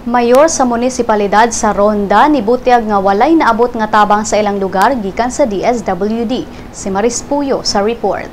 Mayor sa munisipalidad sa Ronda nibutyag nga walay naabot nga tabang sa ilang lugar gikan sa DSWD. Si Maris Puyo sa report.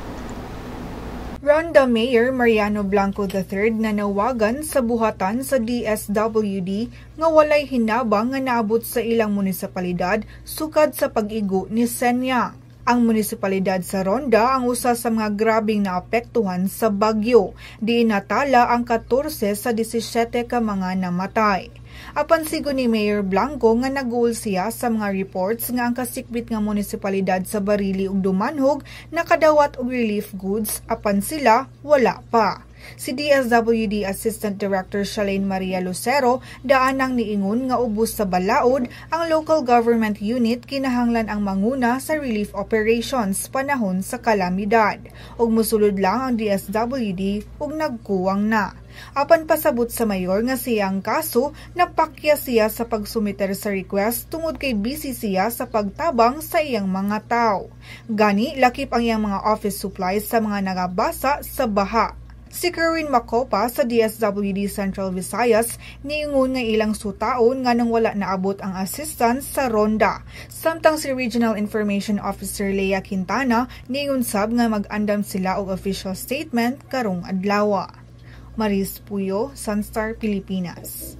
Ronda Mayor Mariano Blanco III nanawagan sa buhatan sa DSWD nga walay hinabang nga naabot sa ilang munisipalidad sukad sa pag-igo ni Senya. Ang munisipalidad sa Ronda ang usa sa mga grabing naapektuhan sa bagyo. Di natala ang 14 sa 17 ka mga namatay. Apan sigo ni Mayor Blanco nga naguol siya sa mga reports nga ang kasikbit nga munisipalidad sa Barili ug Dumanhog nakadawat og relief goods apan sila wala pa. Si DSWD Assistant Director Shalane Maria Lucero daanang niingon nga ubos sa balaod ang local government unit kinahanglan ang manguna sa relief operations panahon sa kalamidad. Ug mosulod lang ang DSWD ug nagkuwang na. Apan pasabot sa mayor nga siyang kaso, napakya siya sa pagsumiter sa request tungod kay busy siya sa pagtabang sa iyang mga tao. Gani, lakip ang iyang mga office supplies sa mga nagabasa sa baha. Si Kerwin Macopa sa DSWD Central Visayas niingon nga ilang sutaon nga nang wala naabot ang assistance sa Ronda. Samtang si Regional Information Officer Lea Quintana niingon sab nga mag-andam sila og official statement karong adlaw. Maris Puyo, Sunstar, Pilipinas.